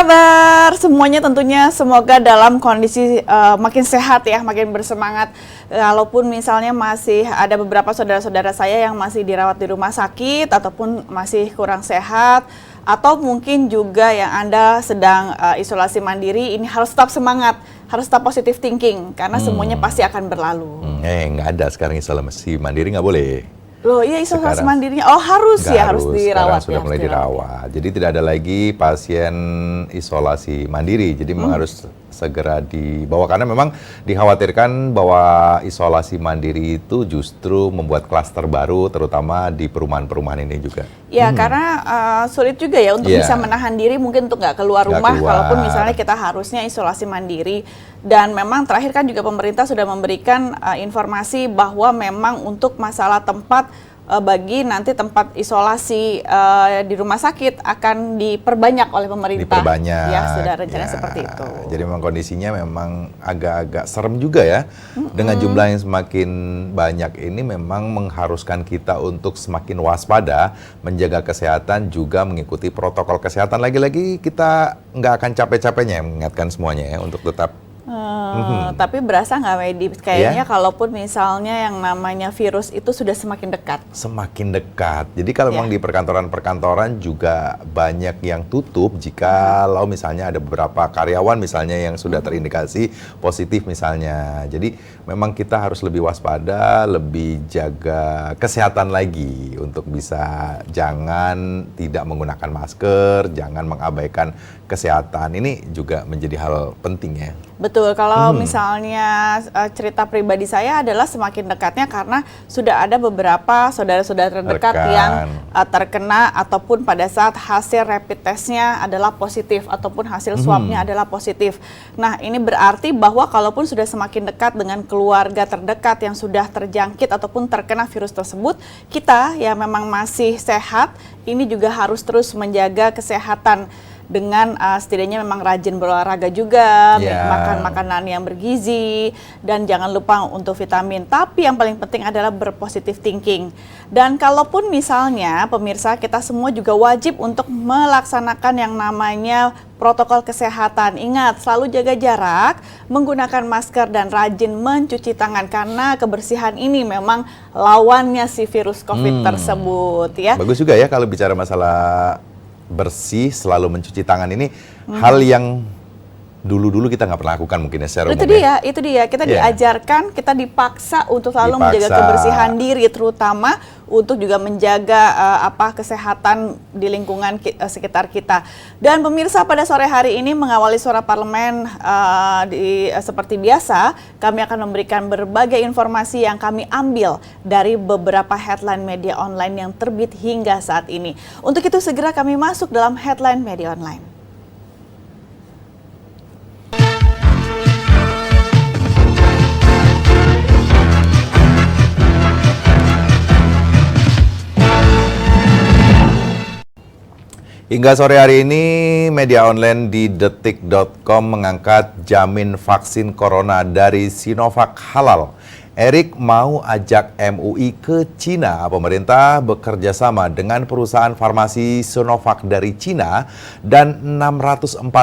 kabar semuanya? Tentunya semoga dalam kondisi makin sehat ya, makin bersemangat. Walaupun misalnya masih ada beberapa saudara-saudara saya yang masih dirawat di rumah sakit ataupun masih kurang sehat, atau mungkin juga yang Anda sedang isolasi mandiri, ini harus tetap semangat, harus tetap positive thinking karena semuanya pasti akan berlalu. Nggak ada sekarang isolasi mandiri, nggak boleh. Loh iya, isolasi mandirinya, oh harus ya, harus dirawat. Sekarang sudah mulai dirawat. Jadi tidak ada lagi pasien isolasi mandiri. Jadi memang harus segera dibawa karena memang dikhawatirkan bahwa isolasi mandiri itu justru membuat klaster baru, terutama di perumahan-perumahan ini juga. Ya karena sulit juga ya untuk bisa menahan diri mungkin untuk nggak keluar rumah, kalaupun misalnya kita harusnya isolasi mandiri. Dan memang terakhir kan juga pemerintah sudah memberikan informasi bahwa memang untuk masalah tempat bagi nanti tempat isolasi di rumah sakit akan diperbanyak oleh pemerintah. Diperbanyak. Ya, sudah rencana seperti itu. Jadi memang kondisinya memang agak-agak serem juga ya. Dengan jumlah yang semakin banyak ini memang mengharuskan kita untuk semakin waspada, menjaga kesehatan, juga mengikuti protokol kesehatan. Lagi-lagi kita nggak akan capek-capeknya mengingatkan semuanya ya untuk tetap tapi berasa nggak Medi? Kayaknya kalaupun misalnya yang namanya virus itu sudah semakin dekat. Semakin dekat. Jadi kalau memang di perkantoran-perkantoran juga banyak yang tutup jikalau misalnya ada beberapa karyawan misalnya yang sudah terindikasi positif misalnya. Jadi memang kita harus lebih waspada, lebih jaga kesehatan lagi untuk bisa jangan tidak menggunakan masker, jangan mengabaikan kesehatan. Ini juga menjadi hal penting ya. Betul, kalau misalnya cerita pribadi saya adalah semakin dekatnya karena sudah ada beberapa saudara-saudara terdekat yang terkena ataupun pada saat hasil rapid testnya adalah positif ataupun hasil swabnya adalah positif. Nah ini berarti bahwa kalaupun sudah semakin dekat dengan keluarga terdekat yang sudah terjangkit ataupun terkena virus tersebut, kita yang memang masih sehat ini juga harus terus menjaga kesehatan dengan setidaknya memang rajin berolahraga juga, makan makanan yang bergizi, dan jangan lupa untuk vitamin. Tapi yang paling penting adalah berpositive thinking. Dan kalaupun misalnya pemirsa, kita semua juga wajib untuk melaksanakan yang namanya protokol kesehatan. Ingat, selalu jaga jarak, menggunakan masker, dan rajin mencuci tangan karena kebersihan ini memang lawannya si virus COVID tersebut ya. Bagus juga ya kalau bicara masalah bersih, selalu mencuci tangan ini hal yang dulu-dulu kita nggak pernah lakukan mungkin ya secara umum. Itu dia. Kita diajarkan, kita dipaksa untuk selalu menjaga kebersihan diri, terutama untuk juga menjaga kesehatan di lingkungan sekitar kita. Dan pemirsa, pada sore hari ini mengawali Suara Parlemen seperti biasa, kami akan memberikan berbagai informasi yang kami ambil dari beberapa headline media online yang terbit hingga saat ini. Untuk itu segera kami masuk dalam headline media online. Hingga sore hari ini, media online di detik.com mengangkat jamin vaksin corona dari Sinovac halal. Erik mau ajak MUI ke Cina. Pemerintah bekerja sama dengan perusahaan farmasi Sinovac dari Cina dan 642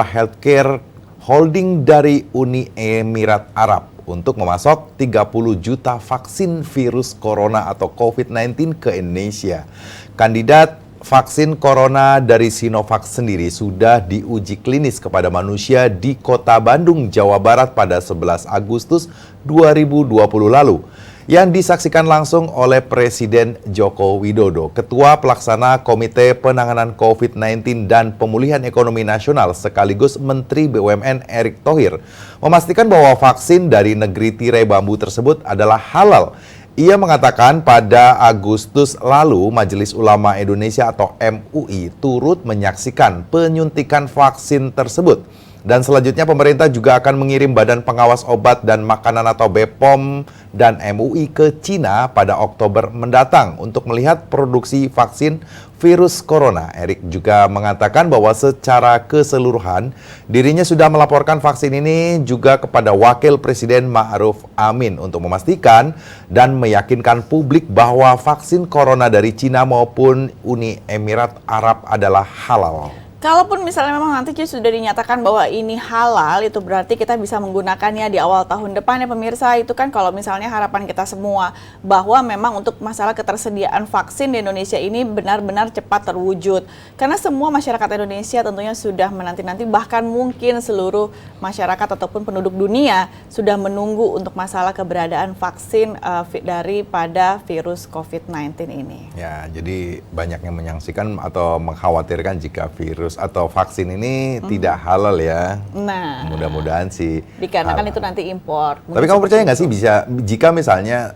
healthcare holding dari Uni Emirat Arab untuk memasok 30 juta vaksin virus corona atau COVID-19 ke Indonesia. Kandidat vaksin corona dari Sinovac sendiri sudah diuji klinis kepada manusia di Kota Bandung, Jawa Barat pada 11 Agustus 2020 lalu, yang disaksikan langsung oleh Presiden Joko Widodo. Ketua Pelaksana Komite Penanganan COVID-19 dan Pemulihan Ekonomi Nasional sekaligus Menteri BUMN Erick Thohir memastikan bahwa vaksin dari negeri tirai bambu tersebut adalah halal. Ia mengatakan pada Agustus lalu Majelis Ulama Indonesia atau MUI turut menyaksikan penyuntikan vaksin tersebut. Dan selanjutnya pemerintah juga akan mengirim Badan Pengawas Obat dan Makanan atau BPOM dan MUI ke Cina pada Oktober mendatang untuk melihat produksi vaksin virus corona. Erik juga mengatakan bahwa secara keseluruhan dirinya sudah melaporkan vaksin ini juga kepada Wakil Presiden Ma'ruf Amin untuk memastikan dan meyakinkan publik bahwa vaksin corona dari Cina maupun Uni Emirat Arab adalah halal. Kalaupun misalnya memang nanti sudah dinyatakan bahwa ini halal, itu berarti kita bisa menggunakannya di awal tahun depan ya pemirsa. Itu kan kalau misalnya harapan kita semua bahwa memang untuk masalah ketersediaan vaksin di Indonesia ini benar-benar cepat terwujud. Karena semua masyarakat Indonesia tentunya sudah menanti-nanti, bahkan mungkin seluruh masyarakat ataupun penduduk dunia sudah menunggu untuk masalah keberadaan vaksin daripada virus COVID-19 ini. Ya, jadi banyak yang menyaksikan atau mengkhawatirkan jika virus atau vaksin ini tidak halal ya. Nah, mudah-mudahan sih dikarenakan halal. itu nanti impor. Tapi kamu percaya nggak sih bisa jika misalnya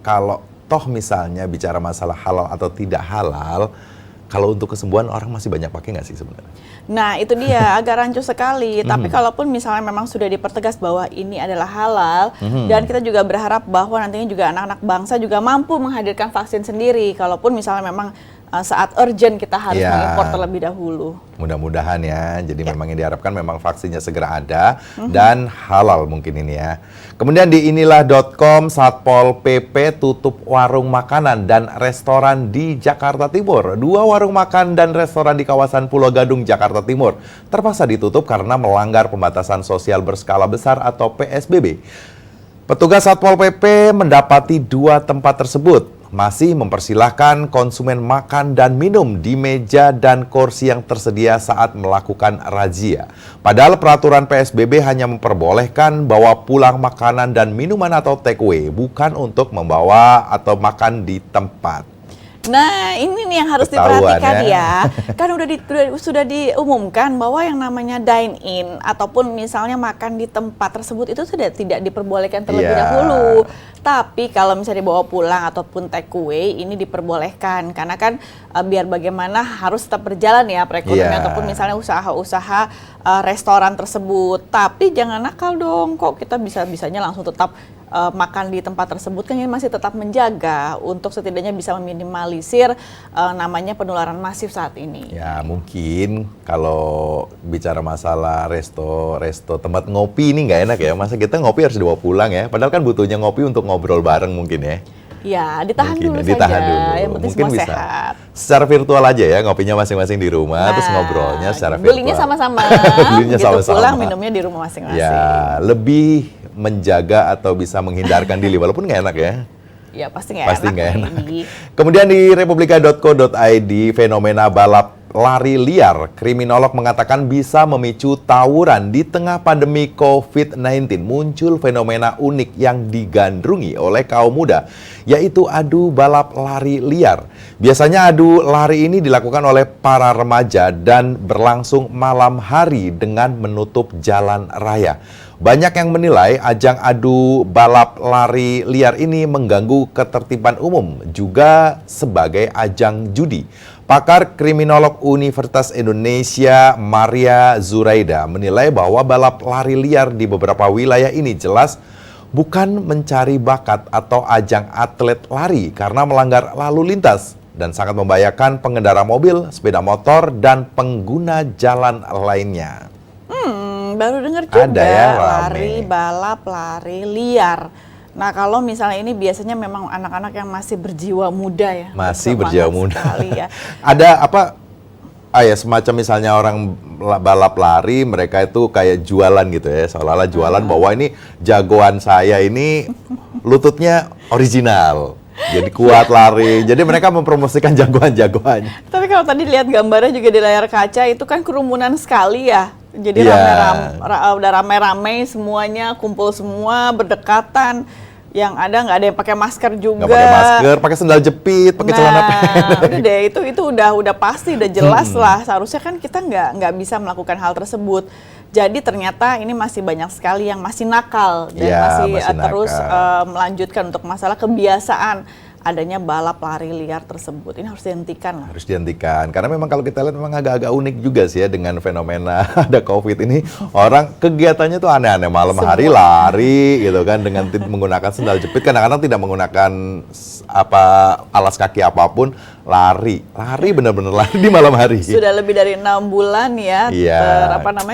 kalau toh misalnya bicara masalah halal atau tidak halal, kalau untuk kesembuhan orang masih banyak pakai nggak sih sebenarnya? Nah itu dia agak rancu sekali. Tapi kalaupun misalnya memang sudah dipertegas bahwa ini adalah halal, dan kita juga berharap bahwa nantinya juga anak-anak bangsa juga mampu menghadirkan vaksin sendiri. Kalaupun misalnya memang saat urgent kita harus mengimpor terlebih dahulu. Mudah-mudahan ya. Jadi memang yang diharapkan memang vaksinnya segera ada dan halal mungkin ini ya. Kemudian di inilah.com, Satpol PP tutup warung makanan dan restoran di Jakarta Timur. 2 warung makan dan restoran di kawasan Pulau Gadung, Jakarta Timur terpaksa ditutup karena melanggar pembatasan sosial berskala besar atau PSBB. Petugas Satpol PP mendapati 2 tempat tersebut masih mempersilahkan konsumen makan dan minum di meja dan kursi yang tersedia saat melakukan razia. Padahal peraturan PSBB hanya memperbolehkan bawa pulang makanan dan minuman atau take away, bukan untuk membawa atau makan di tempat. Nah, ini nih yang harus diperhatikan ya. Kan sudah diumumkan bahwa yang namanya dine in ataupun misalnya makan di tempat tersebut itu sudah tidak diperbolehkan terlebih dahulu. Tapi kalau misalnya dibawa pulang ataupun take away ini diperbolehkan karena kan biar bagaimana harus tetap berjalan ya perekonomian ataupun misalnya usaha-usaha restoran tersebut. Tapi jangan nakal dong, kok kita bisa-bisanya langsung tetap makan di tempat tersebut, kan ini masih tetap menjaga untuk setidaknya bisa meminimalisir namanya penularan masif saat ini. Ya mungkin kalau bicara masalah resto tempat ngopi ini nggak enak ya, masa kita ngopi harus dibawa pulang ya, padahal kan butuhnya ngopi untuk ngobrol bareng mungkin ya. Ya, ditahan dulu saja, yang penting mungkin semua bisa sehat. Secara virtual aja ya, ngopinya masing-masing di rumah, terus ngobrolnya secara virtual. Belinya sama-sama, belinya sama-sama. Pulang minumnya di rumah masing-masing. Ya, lebih menjaga atau bisa menghindarkan diri, walaupun nggak enak ya. Ya, pasti nggak enak. Kemudian di republika.co.id, fenomena balap lari liar, kriminolog mengatakan bisa memicu tawuran di tengah pandemi COVID-19. Muncul fenomena unik yang digandrungi oleh kaum muda, yaitu adu balap lari liar. Biasanya adu lari ini dilakukan oleh para remaja dan berlangsung malam hari dengan menutup jalan raya. Banyak yang menilai ajang adu balap lari liar ini mengganggu ketertiban umum, juga sebagai ajang judi. Pakar kriminolog Universitas Indonesia Maria Zuraida menilai bahwa balap lari liar di beberapa wilayah ini jelas bukan mencari bakat atau ajang atlet lari karena melanggar lalu lintas dan sangat membahayakan pengendara mobil, sepeda motor, dan pengguna jalan lainnya. Baru dengar juga ada ya, balap lari liar. Nah kalau misalnya ini biasanya memang anak-anak yang masih berjiwa muda ya. Masih berjiwa muda. Ya. Ada apa? Ya semacam misalnya orang balap lari, mereka itu kayak jualan gitu ya, seolah-olah jualan bahwa ini jagoan saya ini lututnya original. Jadi kuat lari. Jadi mereka mempromosikan jagoan-jagoannya. Tapi kalau tadi lihat gambarnya juga di layar kaca itu kan kerumunan sekali ya. Jadi udah rame-rame semuanya, kumpul semua, berdekatan. Yang ada nggak ada yang pakai masker juga. Nggak pakai masker, pakai sendal jepit, pakai celana pendek. Udah deh, itu udah pasti, udah jelas lah. Seharusnya kan kita nggak bisa melakukan hal tersebut. Jadi ternyata ini masih banyak sekali yang masih nakal dan masih terus melanjutkan untuk masalah kebiasaan adanya balap lari liar tersebut. Ini harus dihentikan lah. Harus dihentikan, karena memang kalau kita lihat memang agak-agak unik juga sih ya dengan fenomena ada COVID ini. Orang kegiatannya tuh aneh-aneh, malam hari lari gitu kan dengan menggunakan sendal jepit, kadang-kadang tidak menggunakan alas kaki apapun, lari benar-benar lari di malam hari. Sudah lebih dari 6 bulan ya,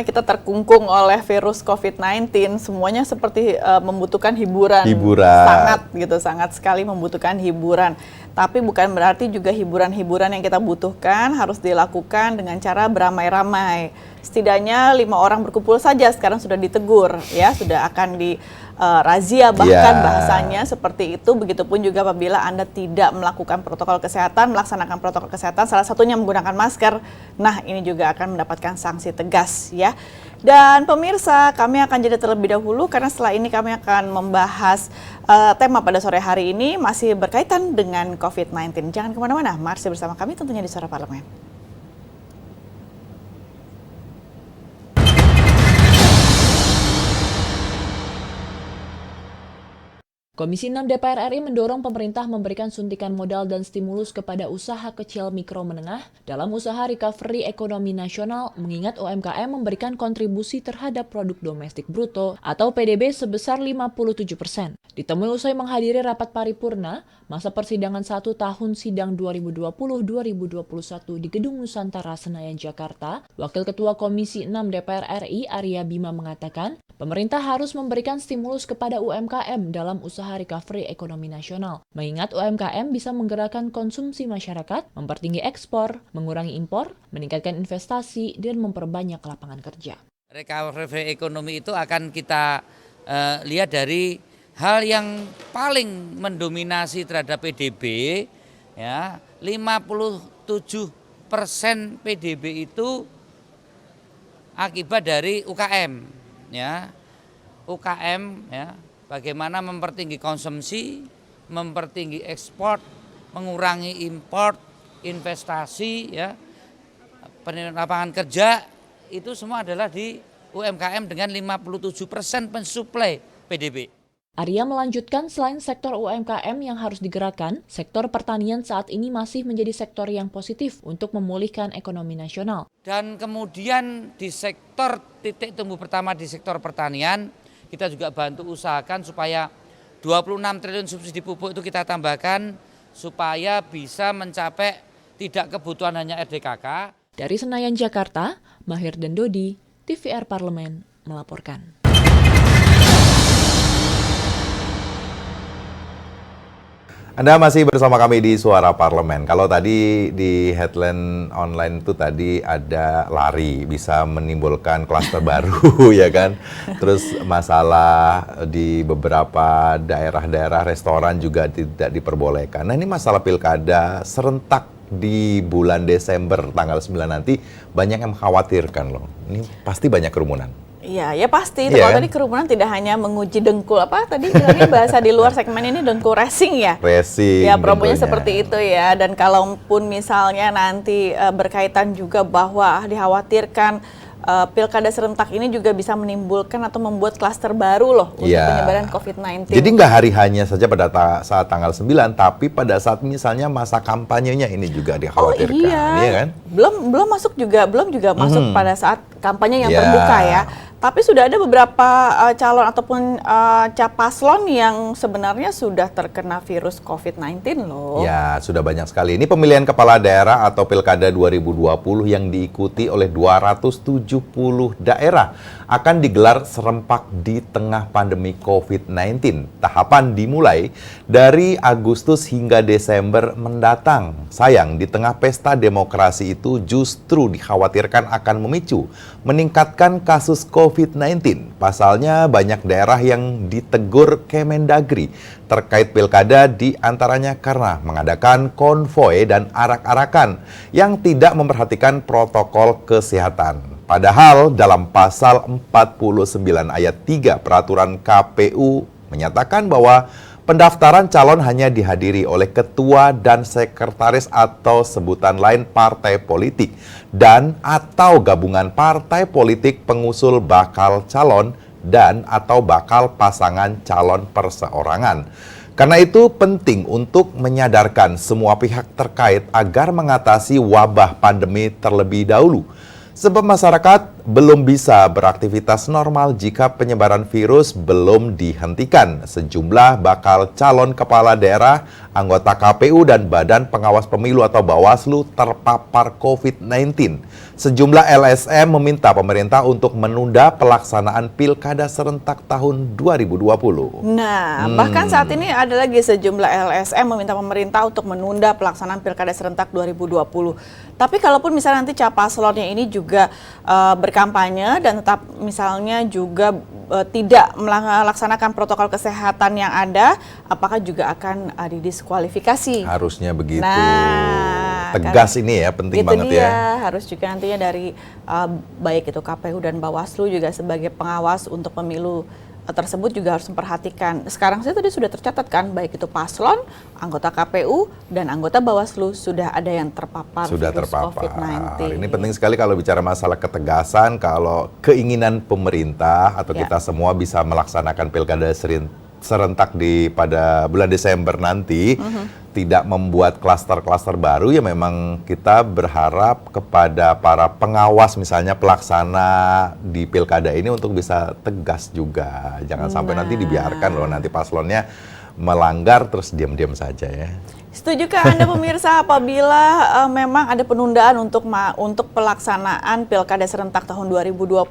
kita terkungkung oleh virus COVID-19. Semuanya seperti membutuhkan hiburan. Sangat sekali membutuhkan hiburan. Tapi bukan berarti juga hiburan-hiburan yang kita butuhkan harus dilakukan dengan cara beramai-ramai. Setidaknya 5 orang berkumpul saja sekarang sudah ditegur, ya, sudah akan di razia bahkan bahasanya seperti itu. Begitupun juga apabila Anda tidak melakukan protokol kesehatan, melaksanakan protokol kesehatan, salah satunya menggunakan masker. Nah, ini juga akan mendapatkan sanksi tegas, ya. Dan pemirsa, kami akan jeda terlebih dahulu karena setelah ini kami akan membahas tema pada sore hari ini masih berkaitan dengan COVID-19. Jangan kemana-mana, masih bersama kami tentunya di Suara Parlemen. Komisi 6 DPR RI mendorong pemerintah memberikan suntikan modal dan stimulus kepada usaha kecil mikro menengah dalam usaha recovery ekonomi nasional, mengingat UMKM memberikan kontribusi terhadap produk domestik bruto atau PDB sebesar 57%. Ditemui usai menghadiri rapat paripurna masa persidangan 1 tahun sidang 2020-2021 di Gedung Nusantara Senayan, Jakarta, Wakil Ketua Komisi 6 DPR RI Arya Bima mengatakan, pemerintah harus memberikan stimulus kepada UMKM dalam usaha recovery ekonomi nasional. Mengingat UMKM bisa menggerakkan konsumsi masyarakat, mempertinggi ekspor, mengurangi impor, meningkatkan investasi, dan memperbanyak lapangan kerja. Recovery ekonomi itu akan kita lihat dari hal yang paling mendominasi terhadap PDB, ya, 57% PDB itu akibat dari UKM, ya. UKM, ya, bagaimana mempertinggi konsumsi, mempertinggi ekspor, mengurangi import, investasi, ya, lapangan kerja, itu semua adalah di UMKM dengan 57% pensuplai PDB. Arya melanjutkan, selain sektor UMKM yang harus digerakkan, sektor pertanian saat ini masih menjadi sektor yang positif untuk memulihkan ekonomi nasional. Dan kemudian di sektor titik tumbuh pertama di sektor pertanian, kita juga bantu usahakan supaya 26 triliun subsidi pupuk itu kita tambahkan supaya bisa mencapai tidak kebutuhan hanya RDKK. Dari Senayan, Jakarta, Mahir dan Dodi, TVR Parlemen melaporkan. Anda masih bersama kami di Suara Parlemen. Kalau tadi di headline online itu tadi ada lari, bisa menimbulkan klaster baru, ya kan? Terus masalah di beberapa daerah-daerah restoran juga tidak diperbolehkan. Nah, ini masalah pilkada serentak di bulan Desember tanggal 9 nanti banyak yang mengkhawatirkan loh. Ini pasti banyak kerumunan. Iya, ya pasti. Kalau tadi kerumunan tidak hanya menguji dengkul, apa tadi bilangnya bahasa di luar segmen ini dengkul racing ya? Racing. Ya, promonya seperti itu ya. Dan kalaupun misalnya nanti berkaitan juga bahwa dikhawatirkan pilkada serentak ini juga bisa menimbulkan atau membuat klaster baru loh untuk penyebaran COVID-19. Jadi nggak hari hanya saja pada saat tanggal 9, tapi pada saat misalnya masa kampanyenya ini juga dikhawatirkan. Oh iya kan? Belum juga masuk pada saat kampanye yang terbuka ya. Tapi sudah ada beberapa calon ataupun paslon yang sebenarnya sudah terkena virus COVID-19 loh. Ya, sudah banyak sekali. Ini pemilihan kepala daerah atau Pilkada 2020 yang diikuti oleh 270 daerah akan digelar serempak di tengah pandemi COVID-19. Tahapan dimulai dari Agustus hingga Desember mendatang. Sayang, di tengah pesta demokrasi itu justru dikhawatirkan akan memicu meningkatkan kasus COVID-19. Pasalnya banyak daerah yang ditegur Kemendagri terkait pilkada, di antaranya karena mengadakan konvoy dan arak-arakan yang tidak memperhatikan protokol kesehatan. Padahal dalam pasal 49 ayat 3 peraturan KPU menyatakan bahwa pendaftaran calon hanya dihadiri oleh ketua dan sekretaris atau sebutan lain partai politik dan atau gabungan partai politik pengusul bakal calon dan atau bakal pasangan calon perseorangan. Karena itu penting untuk menyadarkan semua pihak terkait agar mengatasi wabah pandemi terlebih dahulu. Sebab masyarakat belum bisa beraktivitas normal jika penyebaran virus belum dihentikan. Sejumlah bakal calon kepala daerah, anggota KPU dan Badan Pengawas Pemilu atau Bawaslu terpapar COVID-19. Sejumlah LSM meminta pemerintah untuk menunda pelaksanaan pilkada serentak tahun 2020. Nah, bahkan saat ini ada lagi sejumlah LSM meminta pemerintah untuk menunda pelaksanaan pilkada serentak 2020. Tapi kalaupun misalnya nanti paslonnya ini juga berkampanye dan tetap misalnya juga tidak melaksanakan protokol kesehatan yang ada, apakah juga akan didiskualifikasi? Harusnya begitu. Nah, tegas ini ya, penting itu banget dia, ya. Harus juga nantinya dari baik itu KPU dan Bawaslu juga sebagai pengawas untuk pemilu tersebut juga harus memperhatikan. Sekarang saya tadi sudah tercatat kan, baik itu paslon, anggota KPU, dan anggota Bawaslu sudah ada yang terpapar virus COVID-19. Ini penting sekali kalau bicara masalah ketegasan, kalau keinginan pemerintah atau kita semua bisa melaksanakan pilkada serentak pada bulan Desember nanti, tidak membuat klaster-klaster baru, ya memang kita berharap kepada para pengawas misalnya pelaksana di pilkada ini untuk bisa tegas juga. Jangan sampai nanti dibiarkan loh nanti paslonnya melanggar terus diam-diam saja ya. Setujukah Anda pemirsa apabila memang ada penundaan untuk pelaksanaan pilkada serentak tahun 2020?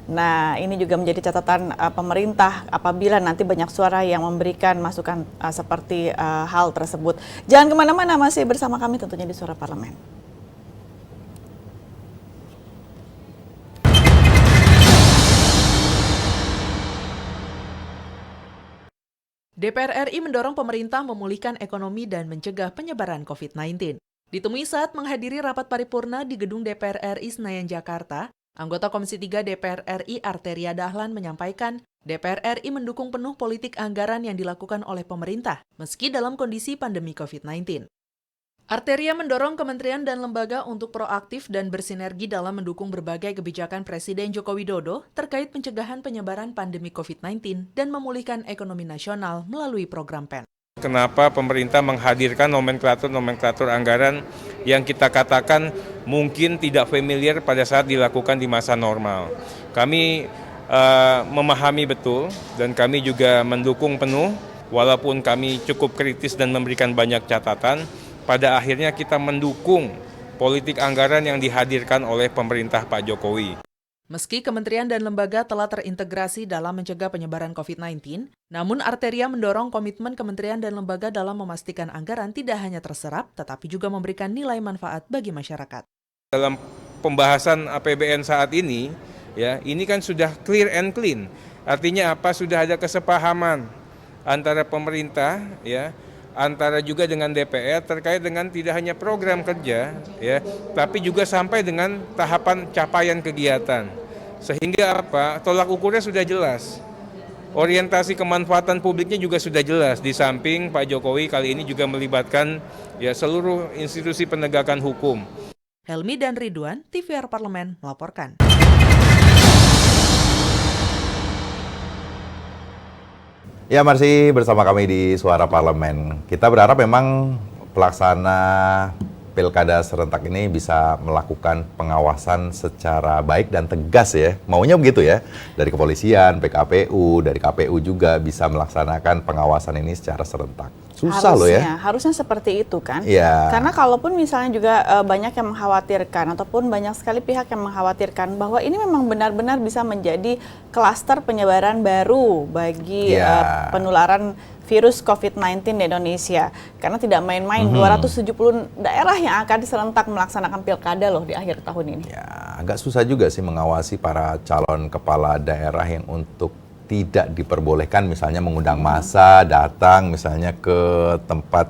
Nah, ini juga menjadi catatan pemerintah apabila nanti banyak suara yang memberikan masukan seperti hal tersebut. Jangan kemana-mana, masih bersama kami tentunya di Suara Parlemen. DPR RI mendorong pemerintah memulihkan ekonomi dan mencegah penyebaran COVID-19. Ditemui saat menghadiri rapat paripurna di gedung DPR RI Senayan, Jakarta, anggota Komisi 3 DPR RI Arteria Dahlan menyampaikan, DPR RI mendukung penuh politik anggaran yang dilakukan oleh pemerintah, meski dalam kondisi pandemi COVID-19. Arteria mendorong kementerian dan lembaga untuk proaktif dan bersinergi dalam mendukung berbagai kebijakan Presiden Joko Widodo terkait pencegahan penyebaran pandemi COVID-19 dan memulihkan ekonomi nasional melalui program PEN. Kenapa pemerintah menghadirkan nomenklatur anggaran yang kita katakan mungkin tidak familiar pada saat dilakukan di masa normal. Kami memahami betul dan kami juga mendukung penuh, walaupun kami cukup kritis dan memberikan banyak catatan, pada akhirnya kita mendukung politik anggaran yang dihadirkan oleh pemerintah Pak Jokowi. Meski kementerian dan lembaga telah terintegrasi dalam mencegah penyebaran COVID-19, namun Arteria mendorong komitmen kementerian dan lembaga dalam memastikan anggaran tidak hanya terserap, tetapi juga memberikan nilai manfaat bagi masyarakat. Dalam pembahasan APBN saat ini, ya, ini kan sudah clear and clean. Artinya apa? Sudah ada kesepahaman antara pemerintah, ya, antara juga dengan DPR terkait dengan tidak hanya program kerja, ya, tapi juga sampai dengan tahapan capaian kegiatan. Sehingga apa? Tolak ukurnya sudah jelas. Orientasi kemanfaatan publiknya juga sudah jelas. Di samping Pak Jokowi kali ini juga melibatkan seluruh institusi penegakan hukum. Helmi dan Ridwan, TVR Parlemen melaporkan. Ya, masih bersama kami di Suara Parlemen. Kita berharap memang pelaksana pilkada serentak ini bisa melakukan pengawasan secara baik dan tegas ya. Maunya begitu ya. Dari kepolisian, PKPU, dari KPU juga bisa melaksanakan pengawasan ini secara serentak. Susah loh ya. Harusnya seperti itu kan. Iya. Karena kalaupun misalnya juga banyak yang mengkhawatirkan ataupun banyak sekali pihak yang mengkhawatirkan bahwa ini memang benar-benar bisa menjadi klaster penyebaran baru bagi penularan virus COVID-19 di Indonesia. Karena tidak main-main 270 daerah yang akan diserentak melaksanakan pilkada loh di akhir tahun ini. Ya, agak susah juga sih mengawasi para calon kepala daerah yang untuk tidak diperbolehkan misalnya mengundang massa datang misalnya ke tempat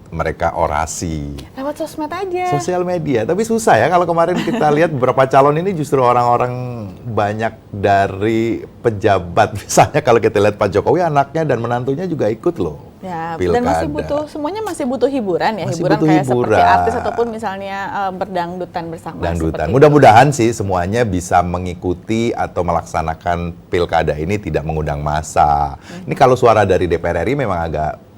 mereka orasi. Lewat sosmed aja. Sosial media, tapi susah ya kalau kemarin kita lihat beberapa calon ini justru orang-orang banyak dari pejabat. Misalnya kalau kita lihat Pak Jokowi, anaknya dan menantunya juga ikut loh. Ya, pilkada. dan semuanya masih butuh hiburan ya, masih hiburan butuh kayak seperti artis ataupun misalnya berdangdutan bersama. Dangdutan. Mudah-mudahan sih semuanya bisa mengikuti atau melaksanakan pilkada ini tidak mengundang massa. Ini kalau suara dari DPR RI memang agak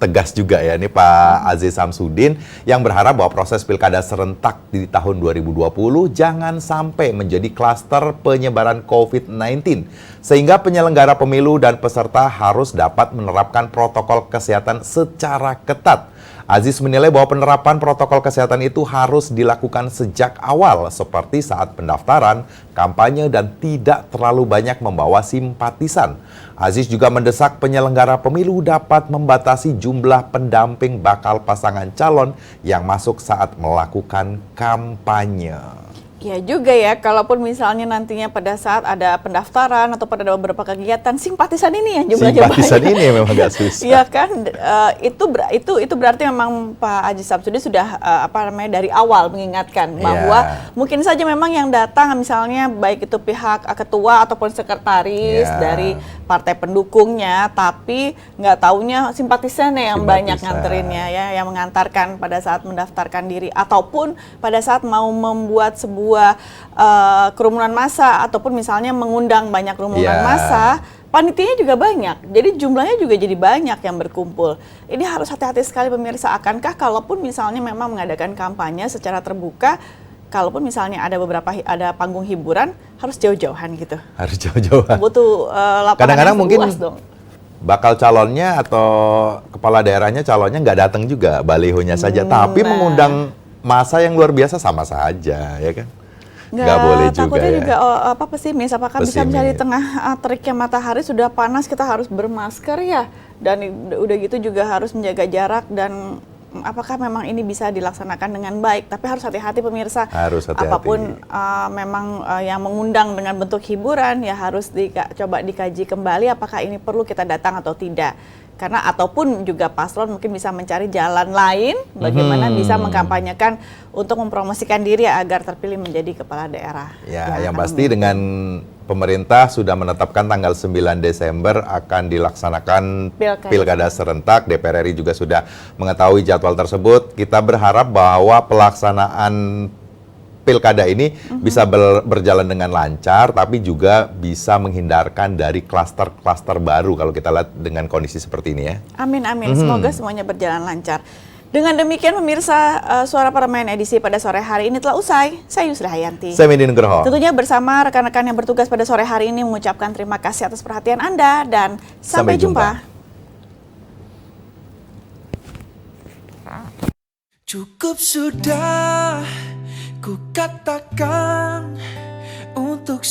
tegas juga ya, ini Pak Aziz Samsudin yang berharap bahwa proses pilkada serentak di tahun 2020 jangan sampai menjadi klaster penyebaran COVID-19, sehingga penyelenggara pemilu dan peserta harus dapat menerapkan protokol kesehatan secara ketat. Aziz menilai bahwa penerapan protokol kesehatan itu harus dilakukan sejak awal, seperti saat pendaftaran, kampanye, dan tidak terlalu banyak membawa simpatisan. Aziz juga mendesak penyelenggara pemilu dapat membatasi jumlah pendamping bakal pasangan calon yang masuk saat melakukan kampanye. Ya juga ya, kalaupun misalnya nantinya pada saat ada pendaftaran atau pada beberapa kegiatan, simpatisan ini yang jumlahnya banyak. Simpatisan ini memang agak susah. Iya kan, itu berarti memang Pak Aziz Samsudin sudah dari awal mengingatkan bahwa mungkin saja memang yang datang misalnya baik itu pihak ketua ataupun sekretaris dari partai pendukungnya, tapi nggak taunya simpatisannya yang banyak nganterinnya ya, yang mengantarkan pada saat mendaftarkan diri ataupun pada saat mau membuat sebuah kerumunan massa ataupun misalnya mengundang banyak kerumunan massa, panitianya juga banyak. Jadi jumlahnya juga jadi banyak yang berkumpul. Ini harus hati-hati sekali pemirsa, akankah kalaupun misalnya memang mengadakan kampanye secara terbuka, kalaupun misalnya ada panggung hiburan, harus jauh-jauhan gitu. Harus jauh-jauhan. Butuh lapangan kadang-kadang yang mungkin luas dong. Bakal calonnya atau kepala daerahnya calonnya nggak datang juga, balihonya saja. Tapi mengundang massa yang luar biasa sama saja, ya kan? Nggak boleh juga takutnya ya. juga pesimis. Apakah bisa di tengah teriknya matahari sudah panas kita harus bermasker ya? Dan udah gitu juga harus menjaga jarak, dan apakah memang ini bisa dilaksanakan dengan baik? Tapi harus hati-hati pemirsa. Harus hati-hati. Apapun memang yang mengundang dengan bentuk hiburan ya harus coba dikaji kembali apakah ini perlu kita datang atau tidak. Karena ataupun juga paslon mungkin bisa mencari jalan lain bagaimana bisa mengkampanyekan untuk mempromosikan diri agar terpilih menjadi kepala daerah. Ya, yang pasti dengan pemerintah sudah menetapkan tanggal 9 Desember akan dilaksanakan pilkada serentak. DPR RI juga sudah mengetahui jadwal tersebut. Kita berharap bahwa pelaksanaan pilkada ini bisa berjalan dengan lancar, tapi juga bisa menghindarkan dari klaster-klaster baru kalau kita lihat dengan kondisi seperti ini ya. Amin, amin. Semoga semuanya berjalan lancar. Dengan demikian pemirsa, Suara Parlemen edisi pada sore hari ini telah usai. Saya Yusra Hayanti. Saya Medi Nugroho. Tentunya bersama rekan-rekan yang bertugas pada sore hari ini mengucapkan terima kasih atas perhatian Anda dan sampai jumpa. Cukup sudah ku katakan untuk